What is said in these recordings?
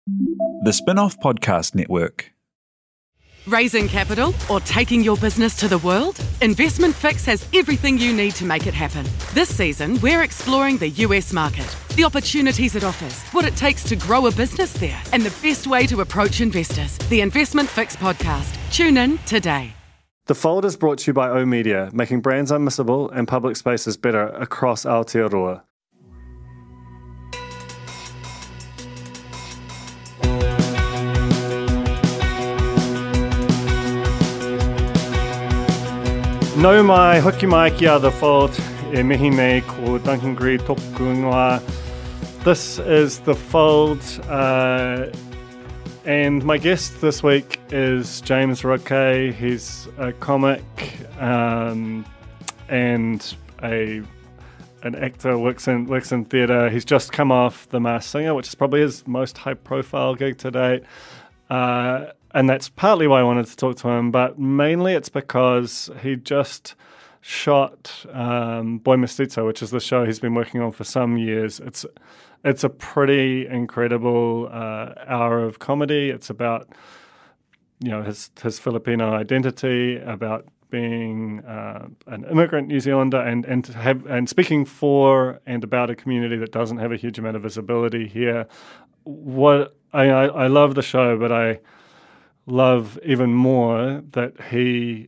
The Spin-off Podcast Network. Raising capital or taking your business to the world? Investment Fix has everything you need to make it happen. This season, we're exploring the US market, the opportunities it offers, what it takes to grow a business there, and the best way to approach investors. The Investment Fix podcast. Tune in today. The Fold is brought to you by oOh!media, making brands unmissable and public spaces better across Aotearoa. No mai, hoki mai kia The Fold, e mihi nei ko Duncan Greive toku ingoa. This is The Fold, and my guest this week is James Roque. He's a comic and an actor, works in theatre. He's just come off The Masked Singer, which is probably his most high-profile gig to date. And that's partly why I wanted to talk to him, but mainly it's because he just shot Boy Mestizo, which is the show he's been working on for some years. It's a pretty incredible hour of comedy. It's about his Filipino identity, about being an immigrant New Zealander, and speaking for and about a community that doesn't have a huge amount of visibility here. I love the show, but I love even more that he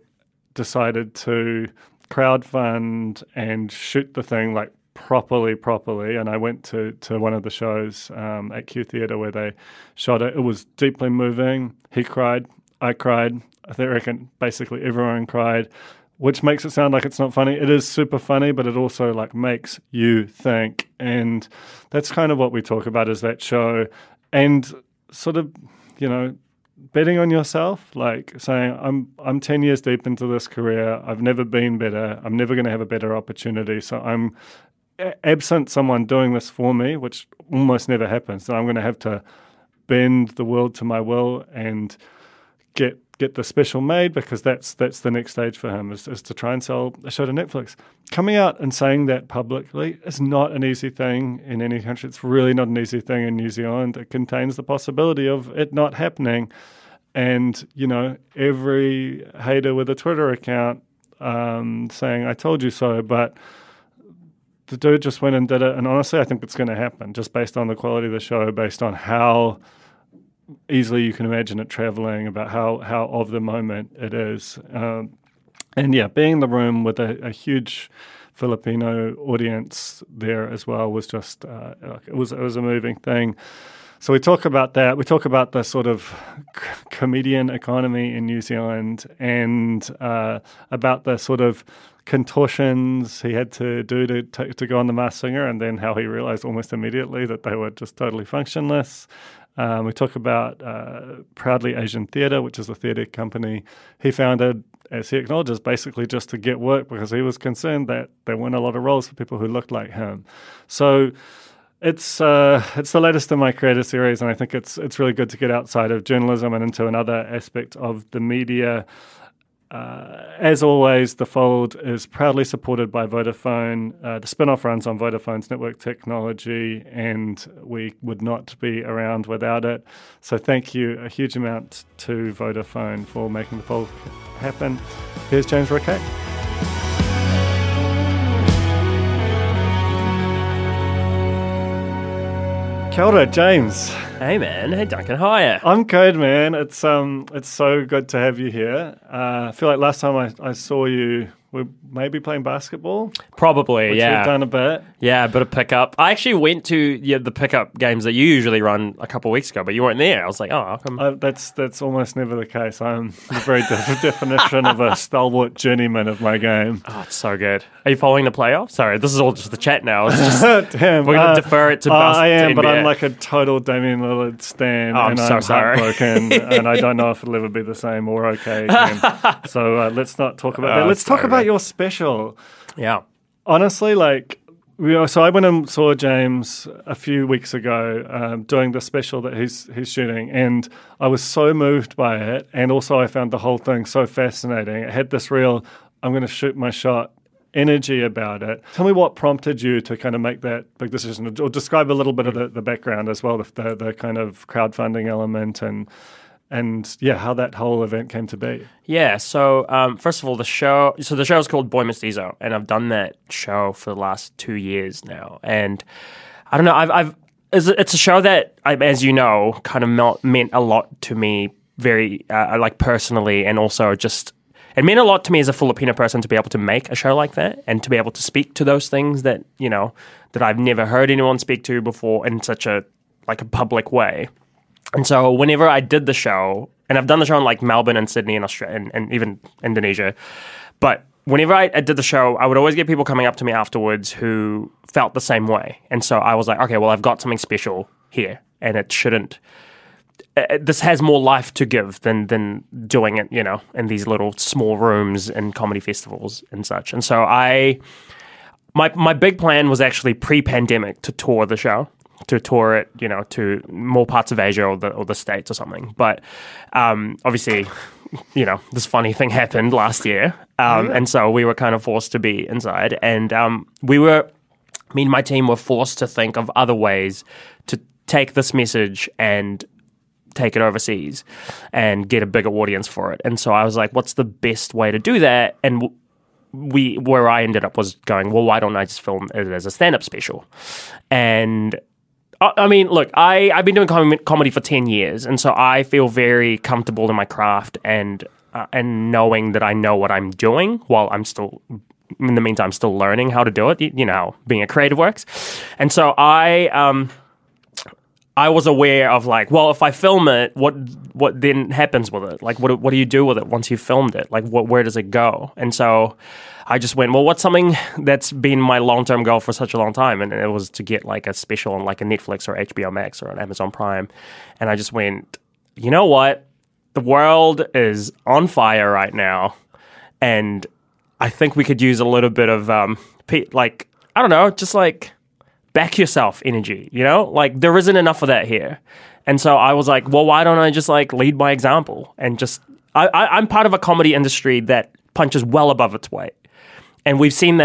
decided to crowdfund and shoot the thing like properly. And I went to one of the shows at Q Theatre where they shot it. It was deeply moving. He cried. I cried. I reckon basically everyone cried, which makes it sound like it's not funny. It is super funny, but it also like makes you think. And that's kind of what we talk about is that show. And sort of, betting on yourself, like saying, I'm 10 years deep into this career. I've never been better. I'm never going to have a better opportunity. So I'm absent someone doing this for me, which almost never happens. So I'm going to have to bend the world to my will and get the special made, because that's the next stage for him is to try and sell a show to Netflix. Coming out and saying that publicly is not an easy thing in any country. It's really not an easy thing in New Zealand. It contains the possibility of it not happening. And, every hater with a Twitter account saying, I told you so, but the dude just went and did it. And honestly, I think it's going to happen just based on the quality of the show, based on how easily you can imagine it traveling, about how of the moment it is. And yeah, being in the room with a huge Filipino audience there as well was just, it was a moving thing. So we talk about that. We talk about the sort of comedian economy in New Zealand and about the sort of contortions he had to do to go on The Masked Singer, and then how he realized almost immediately that they were just totally functionless. We talk about Proudly Asian Theatre, which is a theatre company he founded, as he acknowledges, basically just to get work because he was concerned that there weren't a lot of roles for people who looked like him. So it's the latest in my creator series, and I think it's really good to get outside of journalism and into another aspect of the media. As always, The Fold is proudly supported by Vodafone. The spin-off runs on Vodafone's network technology, and we would not be around without it. So thank you a huge amount to Vodafone for making The Fold happen. Here's James Roque. Kia ora, James. Hey man, hey Duncan, how are you? I'm good, man. It's so good to have you here. I feel like last time I saw you, we maybe playing basketball. Probably, which yeah. We've done a bit. Yeah, a bit of pickup. I actually went to the pickup games that you usually run a couple of weeks ago, but you weren't there. I was like, oh, how come? That's almost never the case. I'm the very definition of a stalwart journeyman of my game. Oh, it's so good. Are you following the playoffs? Sorry, this is all just the chat now. It's just, Damn, we're going to defer it to I am, to but NBA. I'm like a total Damian Lillard stan, Oh, and I'm so I'm sorry. heartbroken, and I don't know if it'll ever be the same or okay again. So let's not talk about that. Let's talk about your special. Yeah. Honestly, so I went and saw James a few weeks ago doing the special that he's shooting, and I was so moved by it, and also I found the whole thing so fascinating. It had this real, I'm going to shoot my shot energy about it. Tell me what prompted you to kind of make that big decision, or describe a little bit of the background as well, the kind of crowdfunding element and how that whole event came to be. Yeah, so first of all, the show is called Boy Mestizo, and I've done that show for the last 2 years now. And I don't know, it's a show that, as you know, kind of meant a lot to me very, like personally, and also just, it meant a lot to me as a Filipino person to be able to make a show like that and to be able to speak to those things that, that I've never heard anyone speak to before in such a public way. And so whenever I did the show, and I've done the show in like Melbourne and Sydney and Australia and even Indonesia, but whenever I did the show, I would always get people coming up to me afterwards who felt the same way. And so I was like, okay, well, I've got something special here, and it shouldn't. This has more life to give than doing it, in these little small rooms and comedy festivals and such. And so my big plan was actually pre-pandemic to tour the show. To tour it, to more parts of Asia or the States or something. But obviously, this funny thing happened last year. And so we were kind of forced to be inside. And me and my team were forced to think of other ways to take this message and take it overseas and get a bigger audience for it. And so I was like, what's the best way to do that? And where I ended up was going, well, why don't I just film it as a stand-up special? And I mean, look, I've been doing comedy for 10 years, and so I feel very comfortable in my craft and knowing that I know what I'm doing while I'm still, in the meantime, still learning how to do it, being a creative works. And so I was aware of like, well, if I film it, what then happens with it? Like, what do you do with it once you've filmed it? Like, where does it go? And so I just went, well, what's something that's been my long-term goal for such a long time? And it was to get like a special on like a Netflix or HBO Max or an Amazon Prime. And I just went, you know what? The world is on fire right now. And I think we could use a little bit of, like, I don't know, just like back yourself energy, Like there isn't enough of that here. And so I was like, well, why don't I just like lead by example and just, I'm part of a comedy industry that punches well above its weight. And we've seen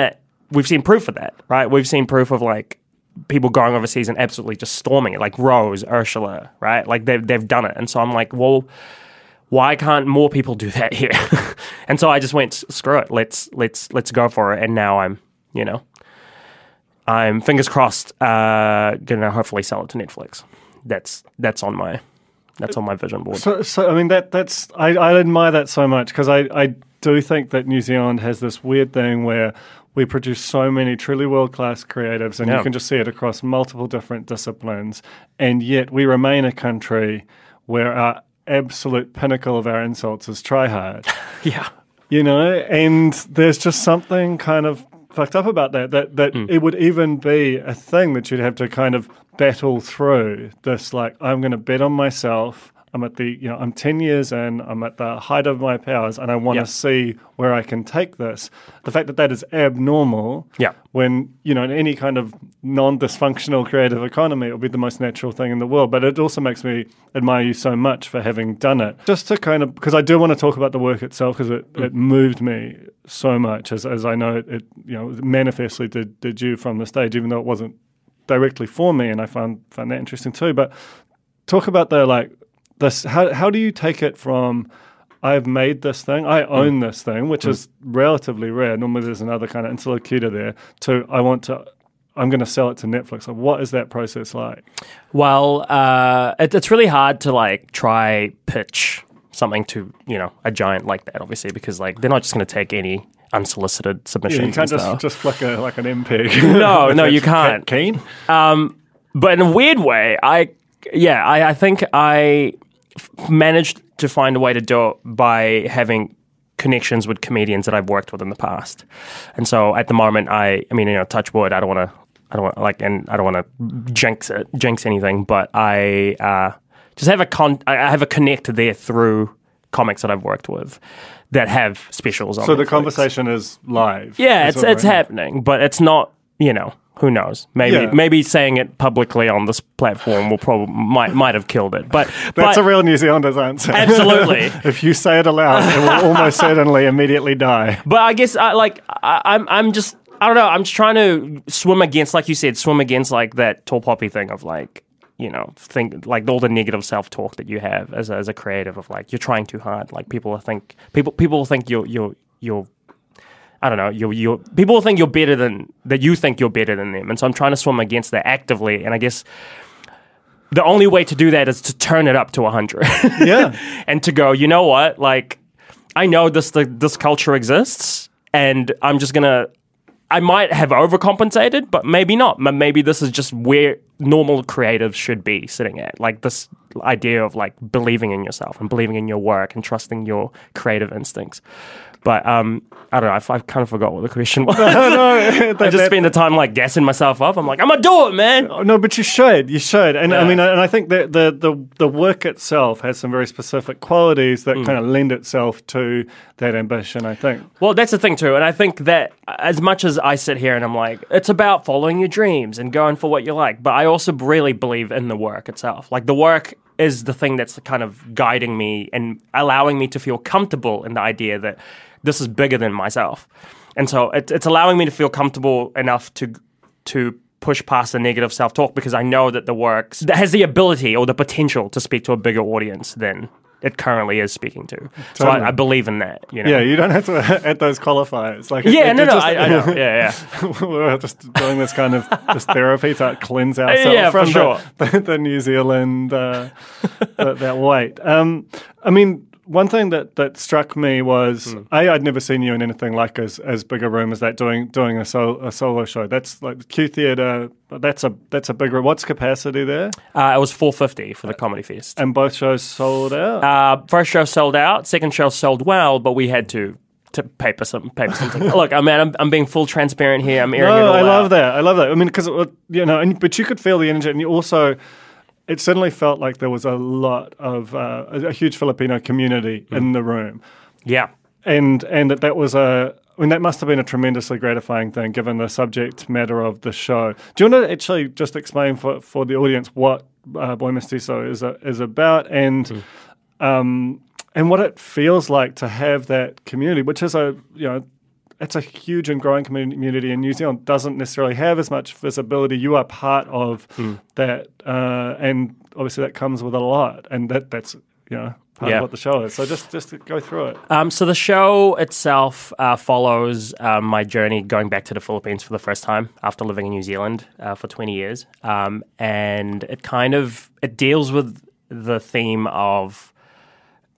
proof of that, right? We've seen proof of like people going overseas and absolutely just storming it, like Rose, Ursula, right? Like they've done it. And so I'm like, well, why can't more people do that here? And so I just went, screw it, let's go for it. And now I'm fingers crossed gonna hopefully sell it to Netflix. That's on my vision board. So I mean that's I admire that so much because I do think that New Zealand has this weird thing where we produce so many truly world-class creatives, and you can just see it across multiple different disciplines, and yet we remain a country where our absolute pinnacle of our insults is try hard. Yeah. And there's just something kind of fucked up about that it would even be a thing that you'd have to kind of battle through this, like, I'm going to bet on myself. I'm at I'm 10 years in, I'm at the height of my powers, and I want to see where I can take this. The fact that is abnormal when, in any kind of non-dysfunctional creative economy, it would be the most natural thing in the world. But it also makes me admire you so much for having done it. Just to kind of, because I do want to talk about the work itself, because it moved me so much, as I know it manifestly did you from the stage, even though it wasn't directly for me, and I found that interesting too. But talk about this, how do you take it from I've made this thing, I own this thing, which is relatively rare. Normally there's another kind of interlocutor there, to I'm going to sell it to Netflix. Like, what is that process like? Well, it's really hard to like try pitch something to, a giant like that, obviously, because like they're not just going to take any unsolicited submissions. Yeah, you can't just flick like an MP. No, you can't. Keen? But in a weird way, I think I managed to find a way to do it by having connections with comedians that I've worked with in the past. And so at the moment, I mean, touch wood, I don't want to jinx anything, but I just have I have a connect there through comics that I've worked with that have specials on. So Netflix. The conversation is live. Yeah, it's happening, but it's not, Who knows? Maybe saying it publicly on this platform will probably might have killed it. But that's a real New Zealander's answer. Absolutely. If you say it aloud, it will almost certainly immediately die. But I guess I'm just I don't know. I'm just trying to swim against, like you said, like that tall poppy thing of like, you know, think like all the negative self-talk that you have as a creative of like you're trying too hard. Like people think you're I don't know. People think you're better than that. You think you're better than them, and so I'm trying to swim against that actively. And I guess the only way to do that is to turn it up to 100. Yeah, and to go, you know what? Like, I know this culture exists, and I'm just gonna. I might have overcompensated, but maybe not. Maybe this is just where normal creatives should be sitting at. Like this idea of like believing in yourself and believing in your work and trusting your creative instincts. But I don't know. I kind of forgot what the question was. No, I just spend the time like gassing myself up. I'm like, I'm gonna do it, man. No, but you should. And I mean, and I think that the work itself has some very specific qualities that kind of lend itself to that ambition, I think. Well, that's the thing too, and I think that as much as I sit here and I'm like, it's about following your dreams and going for what you like, but I also really believe in the work itself. Like the work is the thing that's kind of guiding me and allowing me to feel comfortable in the idea that this is bigger than myself. And so it's allowing me to feel comfortable enough to push past the negative self-talk because I know that the work has the ability or the potential to speak to a bigger audience than it currently is speaking to. Totally. So I believe in that. You know? Yeah, you don't have to add those qualifiers. Like, I know. Yeah. We're just doing this kind of this therapy to cleanse ourselves from the New Zealand, that weight. I mean, one thing that struck me was I'd never seen you in anything like as big a room as that doing a solo show. That's like Q Theatre. That's a big room. What's capacity there? It was 450 for the Comedy Fest, and both shows sold out. First show sold out. Second show sold well, but we had to paper something. Look, I mean, I'm being full transparent here. I'm airing it all out. I love that. I mean, because but you could feel the energy, and you also. It certainly felt like there was a lot of a huge Filipino community in the room. Yeah. And that was that must have been a tremendously gratifying thing given the subject matter of the show. Do you want to actually just explain for the audience what Boy Mestizo is about and what it feels like to have that community, which is it's a huge and growing community in New Zealand, doesn't necessarily have as much visibility. You are part of that, and obviously that comes with a lot, and that's part of what the show is. So just to go through it. So the show itself follows my journey going back to the Philippines for the first time after living in New Zealand for 20 years, and it deals with the theme of.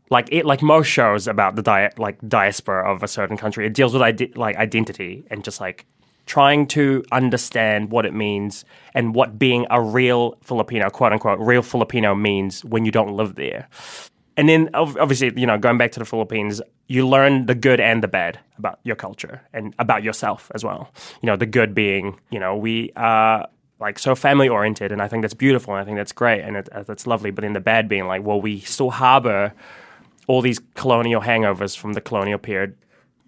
Like most shows about the diaspora of a certain country, it deals with identity and just like trying to understand what it means and what being a real Filipino, quote unquote, real Filipino means when you don't live there. And then obviously, going back to the Philippines, you learn the good and the bad about your culture and about yourself as well. The good being, we are like so family oriented, and I think that's beautiful and I think that's great and that's lovely. But then the bad being like, well, we still harbor all these colonial hangovers from the colonial period,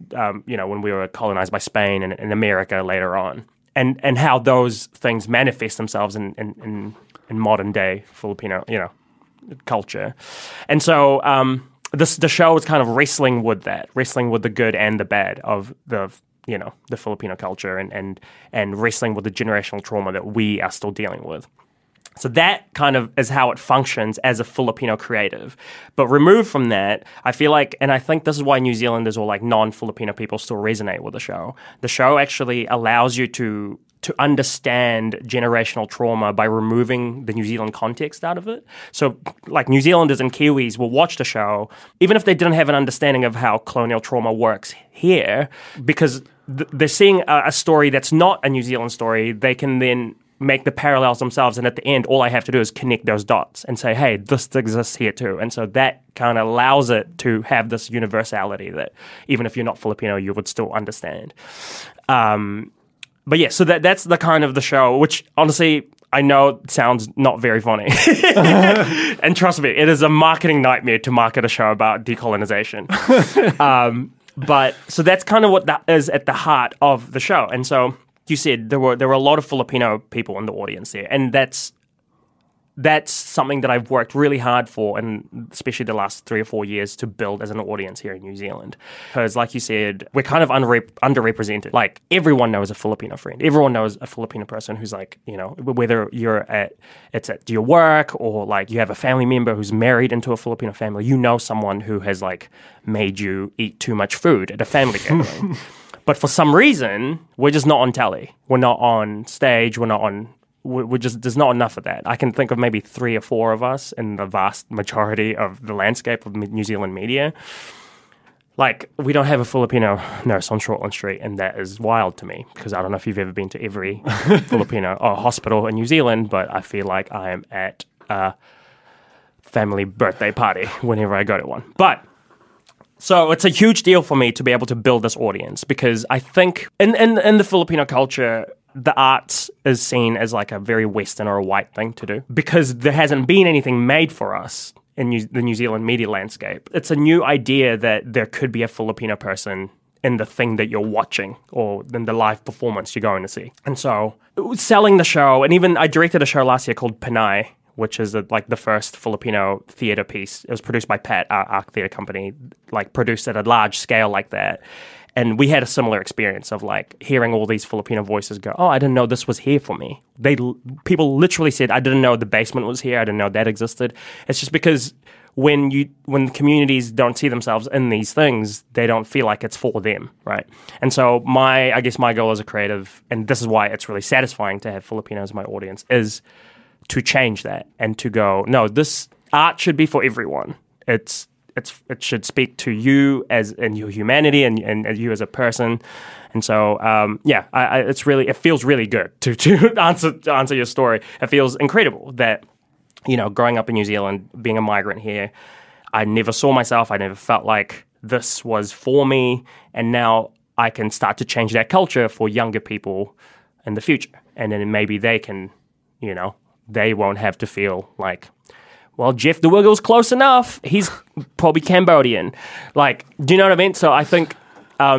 when we were colonized by Spain and America later on, and how those things manifest themselves in modern day Filipino, culture. And so the show is kind of wrestling with the good and the bad of the Filipino culture and wrestling with the generational trauma that we are still dealing with. So that kind of is how it functions as a Filipino creative. But removed from that, I feel like, and I think this is why New Zealanders or like non-Filipino people still resonate with the show. The show actually allows you to understand generational trauma by removing the New Zealand context out of it. So like New Zealanders and Kiwis will watch the show, even if they didn't have an understanding of how colonial trauma works here, because they're seeing a story that's not a New Zealand story, they can then make the parallels themselves, and at the end, all I have to do is connect those dots and say, hey, this exists here too. And so that kind of allows it to have this universality that even if you're not Filipino, you would still understand. But yeah, so that's the kind of the show, which honestly, I know sounds not very funny. And trust me, it is a marketing nightmare to market a show about decolonization. But so that's kind of what that is at the heart of the show. And so you said, there were a lot of Filipino people in the audience there, and that's something that I've worked really hard for, and especially the last 3 or 4 years, to build as an audience here in New Zealand. Because, like you said, we're kind of underrepresented. Like, everyone knows a Filipino friend. Everyone knows a Filipino person who's like, whether it's at your work, or like you have a family member who's married into a Filipino family, you know someone who has like made you eat too much food at a family gathering. But for some reason, we're just not on telly. We're not on stage. There's not enough of that. I can think of maybe 3 or 4 of us in the vast majority of the landscape of New Zealand media. Like, we don't have a Filipino nurse on Shortland Street, and that is wild to me, because I don't know if you've ever been to every Filipino hospital in New Zealand, but I feel like I am at a family birthday party whenever I go to one. But so it's a huge deal for me to be able to build this audience, because I think in the Filipino culture, the arts is seen as like a very Western or a white thing to do, because there hasn't been anything made for us in the New Zealand media landscape. It's a new idea that there could be a Filipino person in the thing that you're watching, or in the live performance you're going to see. And so selling the show, and even I directed a show last year called Panay, which is like the first Filipino theatre piece. It was produced by Pat, our theatre company, like produced at a large scale like that. And we had a similar experience of like hearing all these Filipino voices go, oh, I didn't know this was here for me. People literally said, I didn't know the basement was here. I didn't know that existed. It's just because when communities don't see themselves in these things, they don't feel like it's for them, right? And so I guess my goal as a creative, and this is why it's really satisfying to have Filipinos in my audience, is to change that and to go, no, this art should be for everyone. It should speak to you as in your humanity and you as a person. And so, it feels really good to answer your story. It feels incredible that, growing up in New Zealand, being a migrant here, I never saw myself. I never felt like this was for me. And now I can start to change that culture for younger people in the future. And then maybe they can, they won't have to feel like, well, Jeff the Wiggle's close enough. He's probably Cambodian. Like, do you know what I mean? So I think... I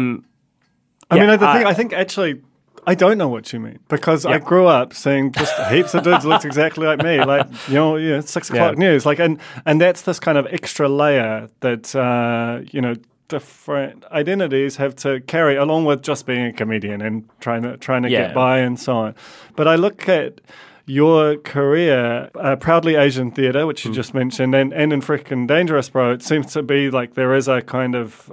think actually, I don't know what you mean, because I grew up seeing just heaps of dudes looked exactly like me. Like, 6 o'clock news. Like, and that's this kind of extra layer that, different identities have to carry, along with just being a comedian and trying to get by and so on. But I look at your career, Proudly Asian Theatre, which you just mentioned, and in Frickin' Dangerous Bro, it seems to be like there is a kind of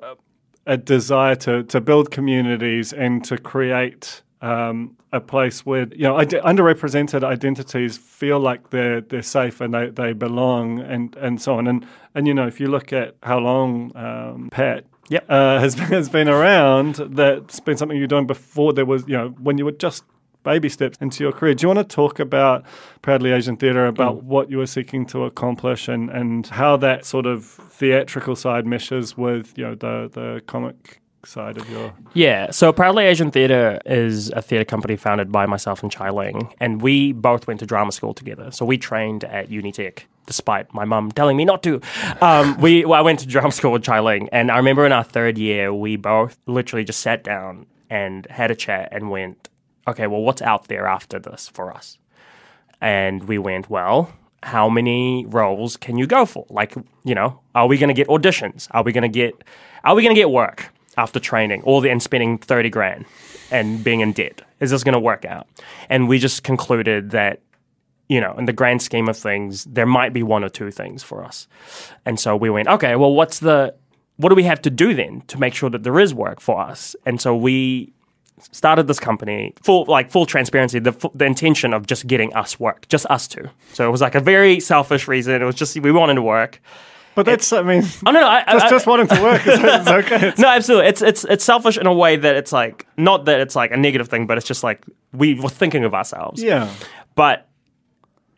a desire to build communities and to create a place where underrepresented identities feel like they're safe and they belong and so on. And if you look at how long Pat has been around, that's been something you're doing before there was, when you were just baby steps into your career. Do you want to talk about Proudly Asian Theatre, about what you were seeking to accomplish and how that sort of theatrical side meshes with the comic side of your... Yeah, so Proudly Asian Theatre is a theatre company founded by myself and Chai Ling, and we both went to drama school together. So we trained at Unitech, despite my mum telling me not to. I went to drama school with Chai Ling, and I remember in our 3rd year, we both literally just sat down and had a chat and went, okay, well, what's out there after this for us? And we went, well, how many roles can you go for? Like, are we going to get auditions? Are we going to get work after training and spending 30 grand and being in debt? Is this going to work out? And we just concluded that, in the grand scheme of things, there might be 1 or 2 things for us. And so we went, okay, well, what do we have to do then to make sure that there is work for us? And so we started this company, full transparency, the intention of just getting us work, just us two. So it was like a very selfish reason. It was just, we wanted to work. But that's, no, just wanting to work is okay. No, absolutely. It's selfish in a way that it's like, not that it's like a negative thing, but it's just like, we were thinking of ourselves. Yeah. But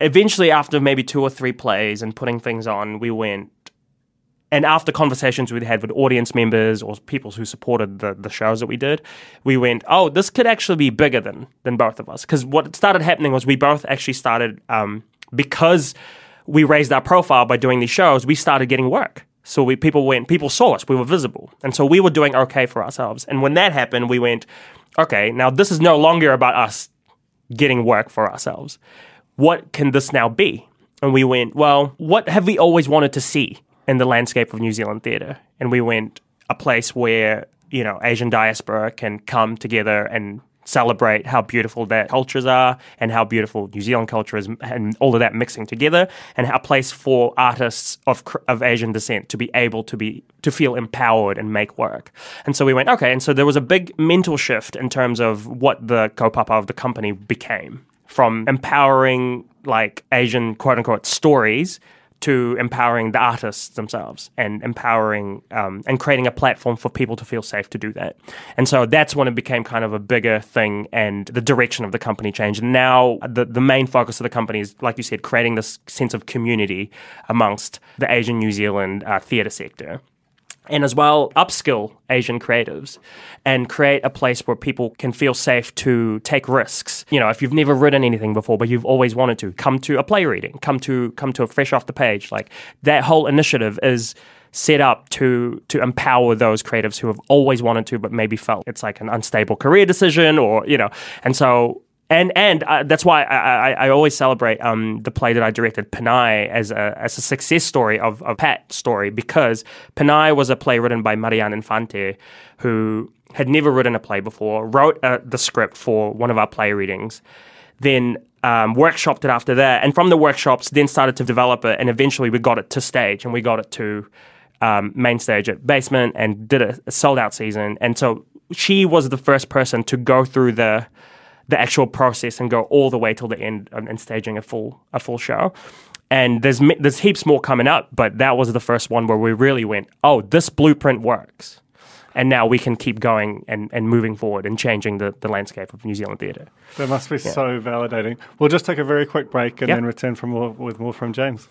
eventually, after maybe 2 or 3 plays and putting things on, we went, and after conversations we'd had with audience members or people who supported the shows that we did, we went, oh, this could actually be bigger than both of us. Because what started happening was we both actually started, because we raised our profile by doing these shows, we started getting work. So people saw us, we were visible. And so we were doing okay for ourselves. And when that happened, we went, okay, now this is no longer about us getting work for ourselves. What can this now be? And we went, well, what have we always wanted to see in the landscape of New Zealand theatre? And we went, a place where, Asian diaspora can come together and celebrate how beautiful their cultures are and how beautiful New Zealand culture is, and all of that mixing together, and a place for artists of Asian descent to be able to feel empowered and make work. And so we went, okay, and so there was a big mental shift in terms of what the kaupapa of the company became, from empowering like Asian quote-unquote stories to empowering the artists themselves and empowering and creating a platform for people to feel safe to do that. And so that's when it became kind of a bigger thing, and the direction of the company changed. And now the main focus of the company is, like you said, creating this sense of community amongst the Asian New Zealand theatre sector. And as well, upskill Asian creatives and create a place where people can feel safe to take risks. If you've never written anything before, but you've always wanted to, come to a play reading, come to a fresh off the page. Like, that whole initiative is set up to empower those creatives who have always wanted to, but maybe felt it's like an unstable career decision, or, and so. And that's why I always celebrate the play that I directed, Panay, as a success story of Pat's story, because Panay was a play written by Marianne Infante, who had never written a play before, wrote the script for one of our play readings, then workshopped it after that, and from the workshops then started to develop it, and eventually we got it to stage, and we got it to main stage at Basement and did a sold-out season. And so she was the first person to go through the actual process and go all the way till the end and staging a full show. And there's heaps more coming up, but that was the first one where we really went, oh, this blueprint works. And now we can keep going and moving forward and changing the landscape of New Zealand theatre. That must be so validating. We'll just take a very quick break and then return with more from James.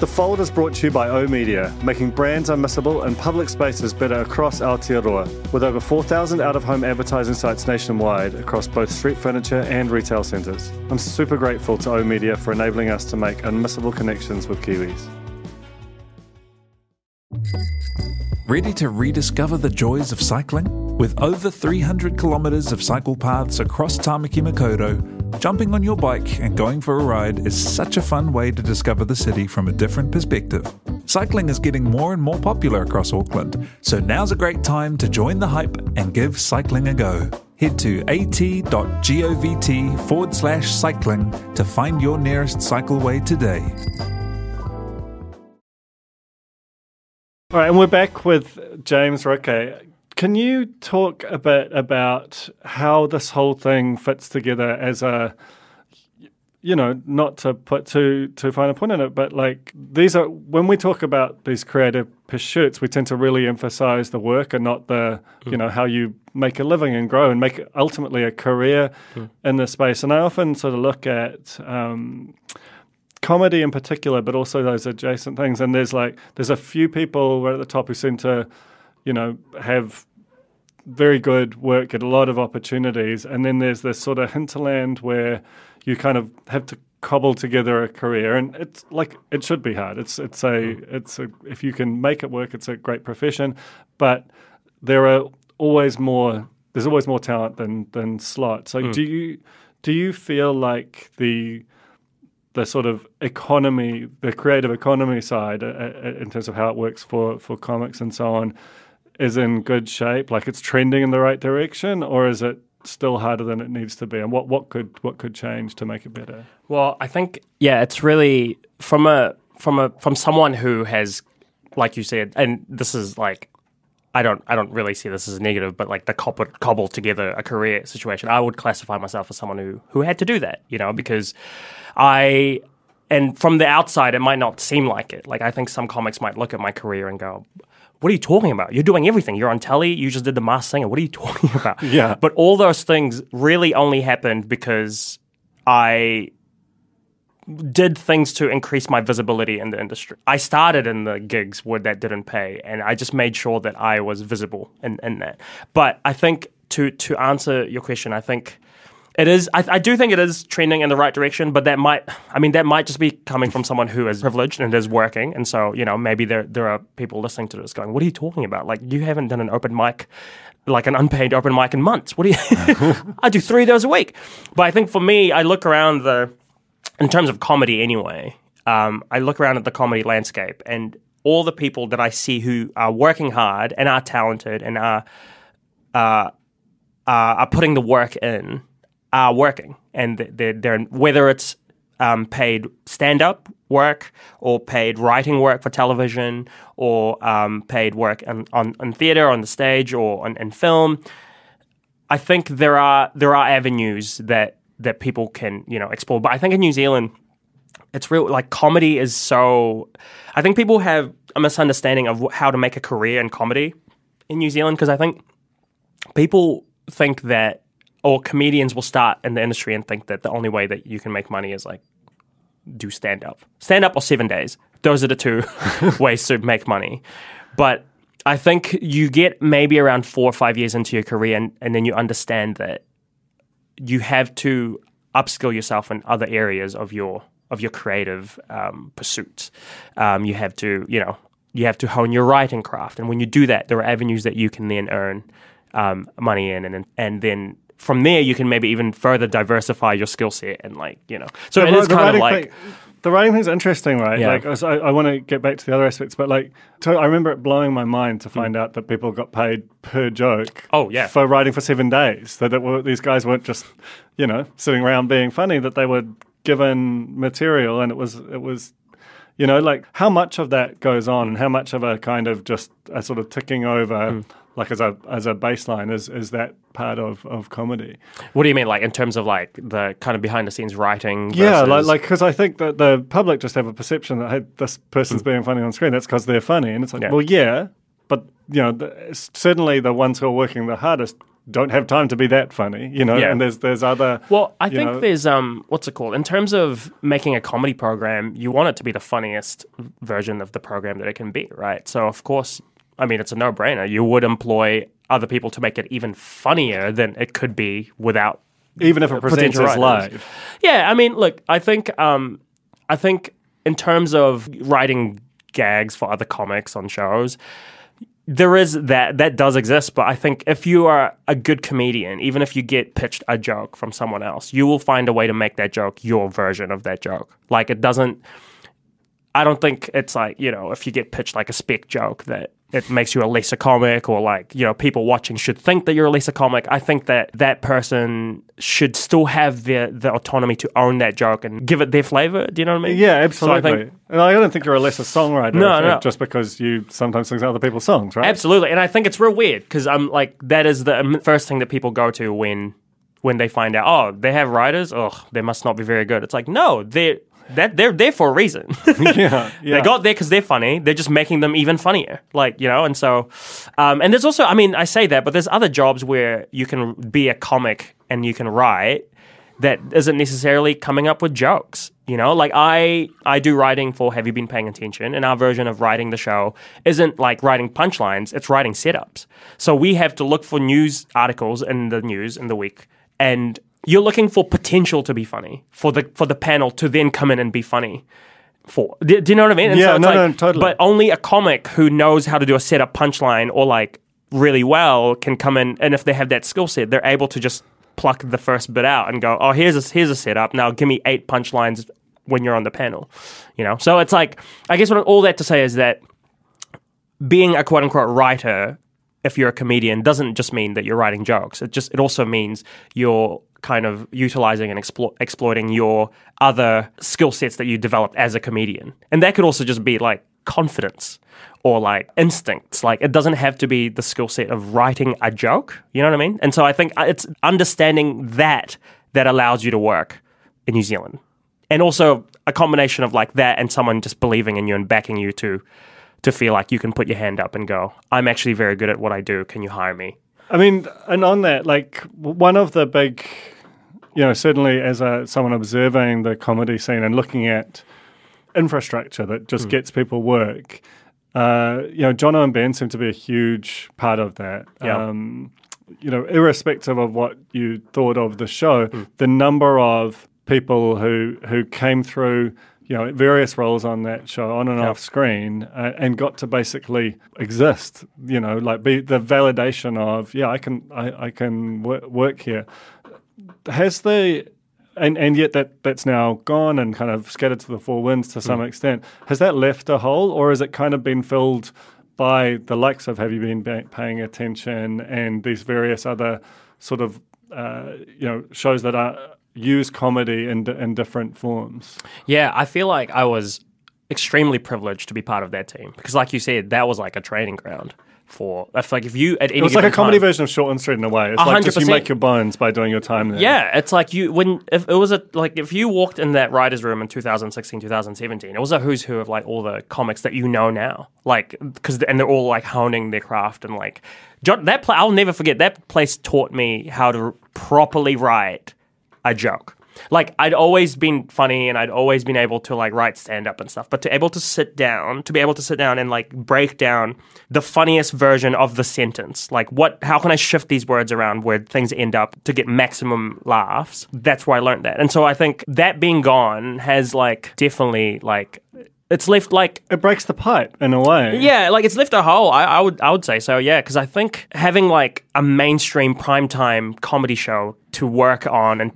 The Fold is brought to you by O Media, making brands unmissable and public spaces better across Aotearoa, with over 4,000 out-of-home advertising sites nationwide across both street furniture and retail centres. I'm super grateful to O Media for enabling us to make unmissable connections with Kiwis. Ready to rediscover the joys of cycling? With over 300 kilometres of cycle paths across Tāmaki Makaurau, jumping on your bike and going for a ride is such a fun way to discover the city from a different perspective. Cycling is getting more and more popular across Auckland, so now's a great time to join the hype and give cycling a go. Head to at.govt/cycling to find your nearest cycleway today. All right, and we're back with James Roque. Can you talk a bit about how this whole thing fits together as a, not to put too fine a point on it, but like when we talk about these creative pursuits, we tend to really emphasize the work and not the, how you make a living and grow and make ultimately a career in this space. And I often sort of look at comedy in particular, but also those adjacent things. And there's a few people right at the top who seem to, have very good work, get a lot of opportunities, and then there's this sort of hinterland where you kind of have to cobble together a career, and it's like it should be hard. It's if you can make it work, it's a great profession, but there's always more talent than slot. So do you feel like the sort of economy, the creative economy side, in terms of how it works for comics and so on, is in good shape? Like, it's trending in the right direction, or is it still harder than it needs to be? And what could change to make it better? Well, I think it's really from someone who has, like you said, and this is like, I don't really see this as a negative, but like the cobble together a career situation, I would classify myself as someone who had to do that, because and from the outside, it might not seem like it. Like, I think some comics might look at my career and go, what are you talking about? You're doing everything. You're on telly. You just did The Masked Singer. What are you talking about? Yeah. But all those things really only happened because I did things to increase my visibility in the industry. I started in the gigs where that didn't pay, and I just made sure that I was visible in that. But I think to answer your question, I think It is. I do think it is trending in the right direction, but that might just be coming from someone who is privileged and is working. And so, maybe there are people listening to this going, what are you talking about? Like, you haven't done an open mic, like an unpaid open mic in months. What do you... I do 3 of those a week. But I think for me, I look around in terms of comedy anyway, I look around at the comedy landscape and all the people that I see who are working hard and are talented and are putting the work in, are working, and they're whether it's paid stand-up work or paid writing work for television or paid work on theatre, on the stage, or in film. I think there are avenues that people can explore. But I think in New Zealand, it's real. Like, comedy is so. I think people have a misunderstanding of how to make a career in comedy in New Zealand, because I think people think that, or comedians will start in the industry and think that the only way that you can make money is like do stand-up or 7 days. Those are the two ways to make money. But I think you get maybe around 4 or 5 years into your career and then you understand that you have to upskill yourself in other areas of your creative pursuits. You have to hone your writing craft, and when you do that, there are avenues that you can then earn money in, and then from there you can maybe even further diversify your skill set, and So it is kind of like the writing thing's interesting, right? Yeah. Like, I want to get back to the other aspects, but I remember it blowing my mind to find out that people got paid per joke. Oh, yeah. For writing for 7 days. That these guys weren't just sitting around being funny. That they were given material, and it was like, how much of that goes on, and how much of a kind of just a sort of ticking over, like as a baseline, is that part of comedy? What do you mean, like in terms of like the kind of behind the scenes writing? Yeah, versus... like because I think that the public just have a perception that, hey, this person's being funny on screen. That's because they're funny, and it's like, well, yeah, but certainly the ones who are working the hardest don't have time to be that funny, and there's other... Well, I think there's, what's it called? In terms of making a comedy program, you want it to be the funniest version of the program that it can be, right? So, of course, I mean, it's a no-brainer. You would employ other people to make it even funnier than it could be without... Even if it presents as live. Yeah, I mean, look, I think in terms of writing gags for other comics on shows... There is that does exist, but I think if you are a good comedian, even if you get pitched a joke from someone else, you will find a way to make that joke your version of that joke. Like, I don't think it's like, if you get pitched like a spec joke that it makes you a lesser comic, or like, people watching should think that you're a lesser comic. I think that person should still have the autonomy to own that joke and give it their flavor. Do you know what I mean? Yeah, absolutely. And I don't think you're a lesser songwriter no. just because you sometimes sing other people's songs, right? Absolutely. And I think it's real weird because that is the first thing that people go to when they find out, oh, they have writers? Ugh, they must not be very good. It's like, no, they're there for a reason. yeah. They got there because they're funny. They're just making them even funnier. And so, and there's also, I mean, I say that, but there's other jobs where you can be a comic and you can write that isn't necessarily coming up with jokes. Like I do writing for Have You Been Paying Attention? And our version of writing the show isn't like writing punchlines, it's writing setups. So we have to look for news articles in the news in the week, and you're looking for potential to be funny for the panel to then come in and be funny for. Do you know what I mean? And yeah, so no, totally. But only a comic who knows how to do a setup punchline or like really well can come in, and if they have that skill set, they're able to just pluck the first bit out and go, oh, here's a setup. Now give me 8 punchlines when you're on the panel. So it's like, I guess what all that to say is that being a quote unquote writer, if you're a comedian, doesn't just mean that you're writing jokes. It also means you're kind of utilizing and exploiting your other skill sets that you developed as a comedian. And that could also just be like confidence or like instincts. Like, it doesn't have to be the skill set of writing a joke. You know what I mean? And so I think it's understanding that allows you to work in New Zealand. And also a combination of like that and someone just believing in you and backing you to feel like you can put your hand up and go, I'm actually very good at what I do. Can you hire me? I mean, and on that, like, one of the big, certainly as someone observing the comedy scene and looking at infrastructure that just gets people work, Jono and Ben seem to be a huge part of that. Yeah. irrespective of what you thought of the show, the number of people who came through, various roles on that show, on and off screen, and got to basically exist, like be the validation of, I can work here. And yet that's now gone and kind of scattered to the four winds to some extent. Has that left a hole, or has it kind of been filled by the likes of Have You Been Paying Attention and these various other sort of, shows that use comedy in different forms? Yeah, I feel like I was extremely privileged to be part of that team because, like you said, that was like a training ground. I feel like if you at any, it was like a comedy version of Short and Sweet in a way. It's 100%. Like just you make your bones by doing your time there. Yeah, it's like if you walked in that writers' room in 2016, 2017, it was a who's who of like all the comics that you know now, like and they're all like honing their craft and like I'll never forget that place taught me how to properly write a joke. Like, I'd always been funny and I'd always been able to, like, write stand-up and stuff. But to be able to sit down and, like, break down the funniest version of the sentence. Like, how can I shift these words around where things end up to get maximum laughs? That's where I learned that. And so I think that being gone has, like, definitely, like... It's left like... It breaks the pipe in a way. Yeah, like it's left a hole. I would say so, yeah. Because I think having, like, a mainstream primetime comedy show to work on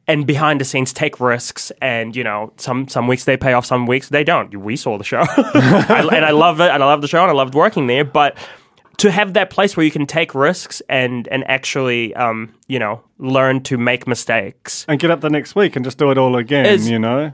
and behind the scenes take risks and, some weeks they pay off, some weeks they don't. We saw the show. And I love it. And I love the show and I loved working there. But to have that place where you can take risks and actually, learn to make mistakes. And get up the next week and just do it all again, It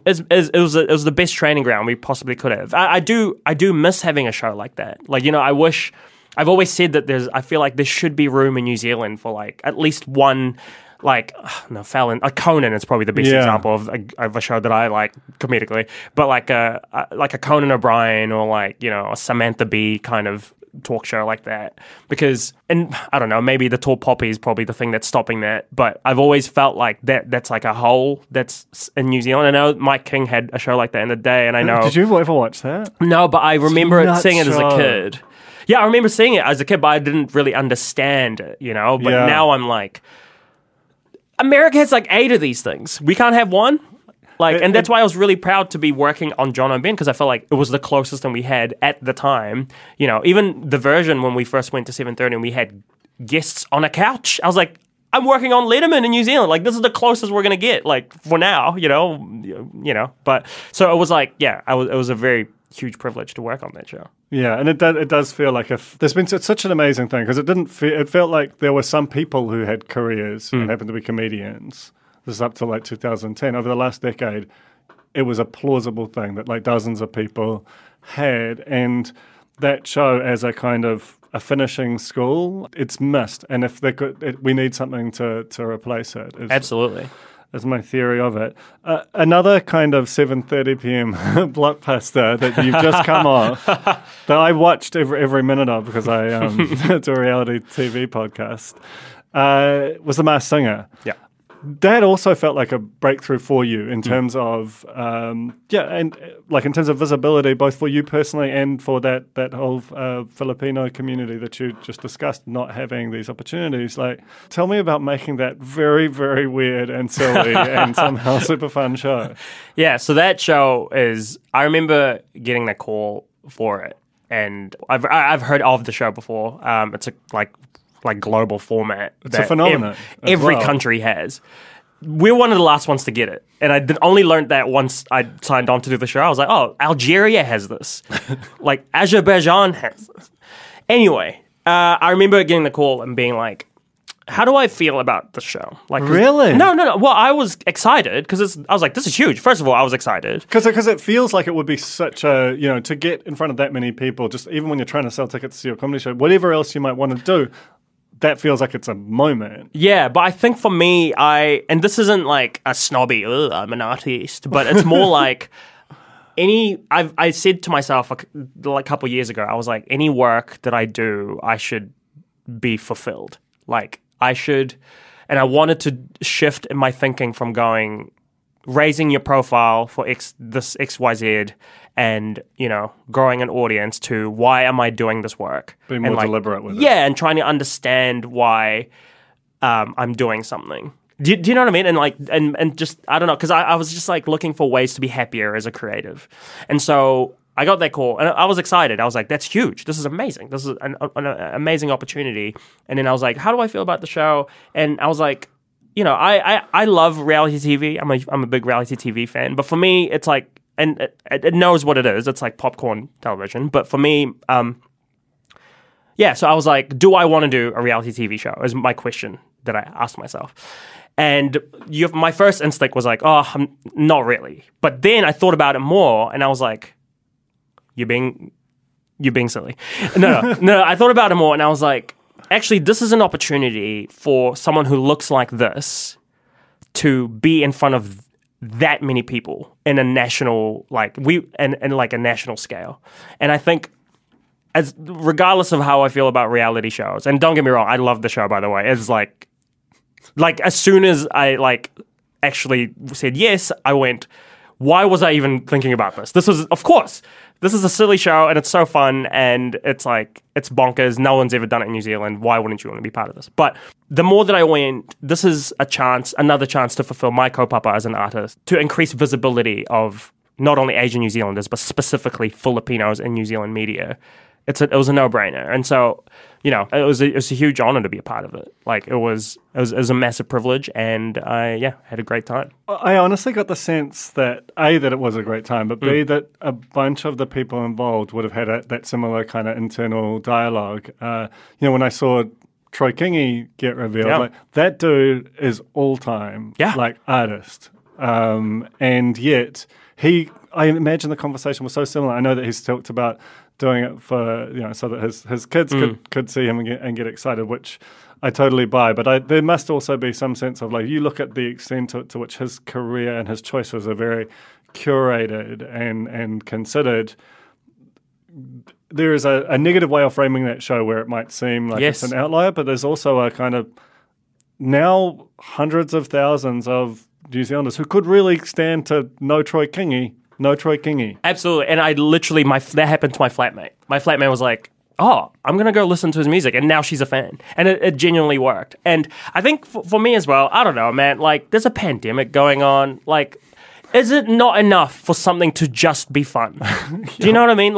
was the best training ground we possibly could have. I do miss having a show like that. Like, I've always said that I feel like there should be room in New Zealand for like at least one... Conan is probably the best example of a show that I like comedically, but like a Conan O'Brien or like a Samantha Bee kind of talk show like that. Because, and I don't know, maybe the Tall Poppy is probably the thing that's stopping that, but I've always felt like that's like a hole that's in New Zealand. I know Mike King had a show like that in the day, and I know. Did you ever watch that? No, but I remember seeing it as a kid. Yeah, I remember seeing it as a kid, but I didn't really understand it, But now I'm like. America has like 8 of these things. We can't have one. And that's why I was really proud to be working on Jono and Ben because I felt like it was the closest thing we had at the time. Even the version when we first went to 7:30 and we had guests on a couch. I was like, I'm working on Letterman in New Zealand. Like, this is the closest we're gonna get. Like for now, But so it was like, it was a very huge privilege to work on that show. Yeah, and it does feel like there's been such an amazing thing because it felt like there were some people who had careers and happened to be comedians. This is up to like 2010. Over the last decade, it was a plausible thing that like dozens of people had, and that show as a kind of a finishing school, it's missed. And if they could, we need something to replace it. Absolutely. Is my theory of it. Another kind of 7:30 p.m. blockbuster that you've just come off that I watched every minute of because I it's a reality TV podcast was The Masked Singer. Yeah. That also felt like a breakthrough for you in terms of and like in terms of visibility, both for you personally and for that whole Filipino community that you just discussed, not having these opportunities. Like, tell me about making that very, very weird and silly and somehow super fun show. Yeah, so that show I remember getting that call for it, and I've heard of the show before. It's a like global format. It's a phenomenon. Every country has. We're one of the last ones to get it. And I only learned that once I signed on to do the show. I was like, oh, Algeria has this. Like, Azerbaijan has this. Anyway, I remember getting the call and being like, how do I feel about the show? Like, really? No. Well, I was excited because I was like, this is huge. First of all, I was excited. Because it feels like it would be such a, to get in front of that many people, just even when you're trying to sell tickets to your comedy show, whatever else you might want to do, that feels like it's a moment. Yeah, but I think for me, and this isn't like a snobby, I'm an artist, but it's more like I said to myself a couple years ago, I was like, any work that I do, I should be fulfilled. Like, I should, and I wanted to shift in my thinking from going, raising your profile for this XYZ and, growing an audience to why am I doing this work? Be more deliberate with it. Yeah, and trying to understand why I'm doing something. Do you know what I mean? And and just, I don't know, because I was just like looking for ways to be happier as a creative. And so I got that call and I was excited. I was like, that's huge. This is amazing. This is an amazing opportunity. And then I was like, how do I feel about the show? And I was like, I love reality TV. I'm a big reality TV fan. But for me, it's like, and it knows what it is. It's like popcorn television. But for me, so I was like, do I want to do a reality TV show? Is my question that I asked myself. And my first instinct was like, oh, not really. But then I thought about it more, and I was like, you're being silly. No. I thought about it more, and I was like, actually, this is an opportunity for someone who looks like this to be in front of that many people in a national, a national scale. And I think, regardless of how I feel about reality shows, and don't get me wrong, I love the show, by the way. It's like as soon as I actually said yes, I went, why was I even thinking about this? This is a silly show and it's so fun and it's bonkers. No one's ever done it in New Zealand. Why wouldn't you want to be part of this? But the more that I went, this is another chance to fulfill my kaupapa as an artist, to increase visibility of not only Asian New Zealanders, but specifically Filipinos in New Zealand media. It was a no-brainer. And so, it was a huge honor to be a part of it. Like, it was a massive privilege, and I had a great time. I honestly got the sense that, A, that it was a great time, but B, that a bunch of the people involved would have had that similar kind of internal dialogue. When I saw Troy Kingi get revealed, that dude is all-time, artist. And yet, I imagine the conversation was so similar. I know that he's talked about doing it for, so that his kids could see him and get excited, which I totally buy. But there must also be some sense of, you look at the extent to which his career and his choices are very curated and considered. There is a negative way of framing that show where it might seem like it's an outlier, but there's also a kind of now hundreds of thousands of New Zealanders who could really stand to no Troy Kingi. No Troy Kingi. Absolutely. And I literally, that happened to my flatmate. My flatmate was like, oh, I'm going to go listen to his music. And now she's a fan. And it genuinely worked. And I think for me as well, I don't know, man, there's a pandemic going on. Is it not enough for something to just be fun? Do you know what I mean?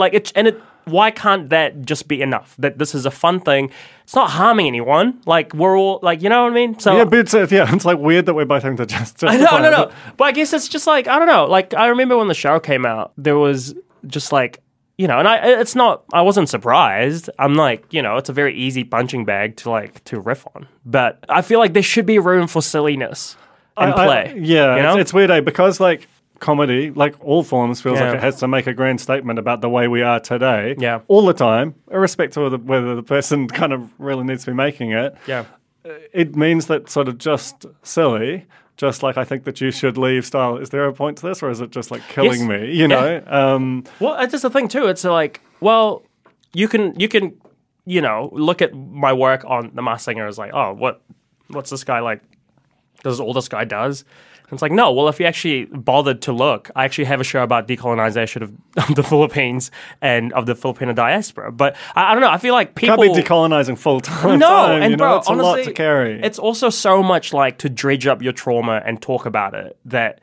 Why can't that just be enough? That this is a fun thing. It's not harming anyone. We're all, you know what I mean? So but it's weird that we're both having to just No. But I guess it's just I don't know. I remember when the show came out, there was just and I wasn't surprised. I'm it's a very easy punching bag to riff on. But I feel like there should be room for silliness and play. It's weird, because comedy, all forms, feels like it has to make a grand statement about the way we are today all the time, irrespective of whether the person kind of really needs to be making it. Yeah. It means that sort of just silly, just I think that you should leave style. Is there a point to this, or is it just killing me, Well, it's just the thing too. It's you can look at my work on The Masked Singer as what's this guy like? This is all this guy does. It's no, well, if you actually bothered to look, I actually have a show about decolonization of the Philippines and of the Filipino diaspora. But I don't know, I feel like people... Can't be decolonizing full-time. No, and bro, it's honestly, a lot to carry. It's also so much to dredge up your trauma and talk about it, that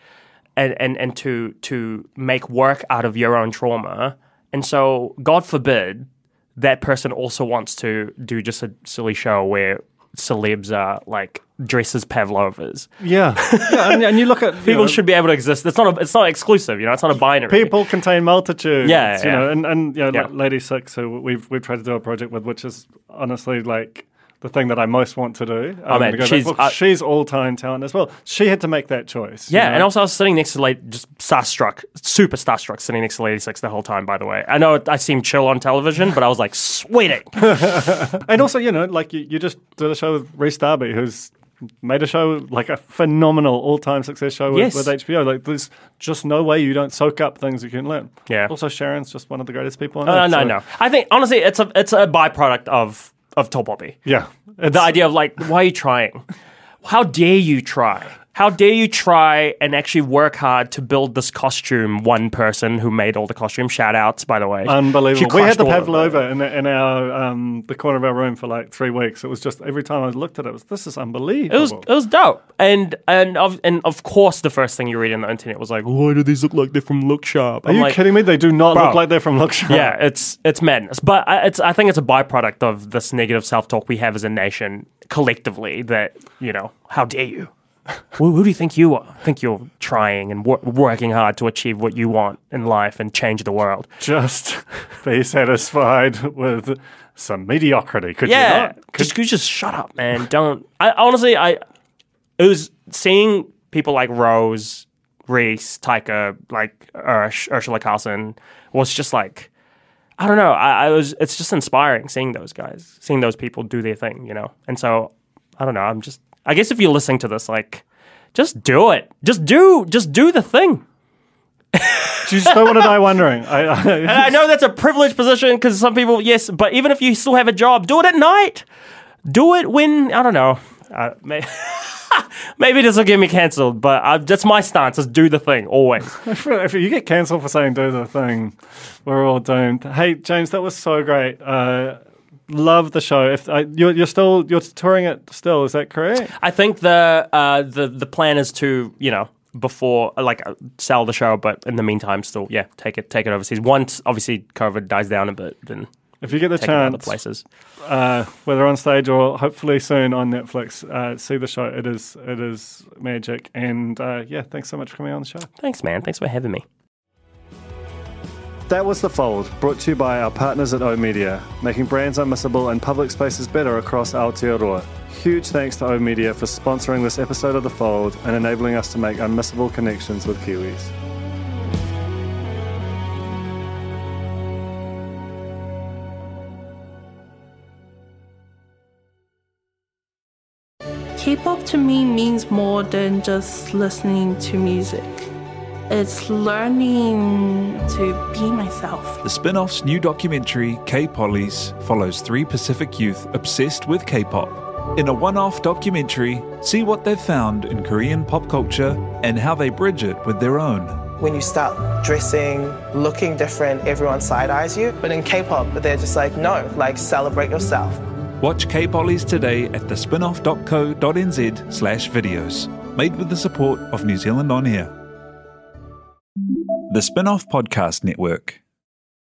and to make work out of your own trauma. And so, God forbid, that person also wants to do just a silly show where celebs are dressed as Pavlovas. And you look at people should be able to exist. It's not exclusive. It's not a binary. People contain multitudes. And Yeah. Lady Six, who we've tried to do a project with, which is honestly the thing that I most want to do. She's all-time talent as well. She had to make that choice. And also I was sitting next to just super starstruck, sitting next to Lady Six the whole time, by the way. I know I seem chill on television, but I was sweating. And also, you just did a show with Reece Darby, who's made a show, a phenomenal all-time success show with HBO. There's just no way you don't soak up things you can learn. Yeah. Also, Sharon's just one of the greatest people on earth. No. I think, honestly, it's a byproduct of taupopi. Yeah. The idea of why are you trying? How dare you try? How dare you try and actually work hard to build this costume? One person who made all the costumes. Shout outs, by the way. Unbelievable. We had the crushed all of pavlova in our the corner of our room for like 3 weeks. It was just every time I looked at it, this is unbelievable. It was dope. And of course, the first thing you read on the internet was like, why do these look like they're from Look Sharp? Are you kidding me? They do not Bro. look like they're from Look Sharp. Yeah, it's madness. But I think it's a byproduct of this negative self-talk we have as a nation collectively that, how dare you? Who do you think you are? I think you're trying and working hard to achieve what you want in life and change the world. Just be satisfied with some mediocrity. Could you not? Just shut up, man. Don't. It was seeing people like Rose, Reese, Taika, like Ursula Carlson was just like, I don't know. It's just inspiring seeing those guys, seeing those people do their thing, And so, I don't know. I guess if you're listening to this, like, just do it. Just do the thing. You just don't want to die wondering. And I know that's a privileged position because some people, yes, but even if you still have a job, do it at night. Do it when, I don't know. Maybe this will get me cancelled, but that's my stance, is do the thing, always. If you get cancelled for saying do the thing, we're all doomed. Hey, James, that was so great. Love the show. If you're touring it still, is that correct? I think the plan is to before sell the show, but in the meantime, still take it overseas. Once obviously COVID dies down a bit, then if you get the take it to other chance, places, whether on stage or hopefully soon on Netflix, see the show. It is magic. And thanks so much for coming on the show. Thanks, man. Thanks for having me. That was The Fold, brought to you by our partners at O Media, making brands unmissable and public spaces better across Aotearoa. Huge thanks to O Media for sponsoring this episode of The Fold and enabling us to make unmissable connections with Kiwis. K-pop to me means more than just listening to music. It's learning to be myself. The spin-off's new documentary, K-Pollies, follows 3 Pacific youth obsessed with K-pop. In a one-off documentary, see what they've found in Korean pop culture and how they bridge it with their own. When you start dressing, looking different, everyone side-eyes you. But in K-pop, they're just like, no, celebrate yourself. Watch K-Pollies today at thespinoff.co.nz/videos. Made with the support of New Zealand On Air. The Spin-Off Podcast Network.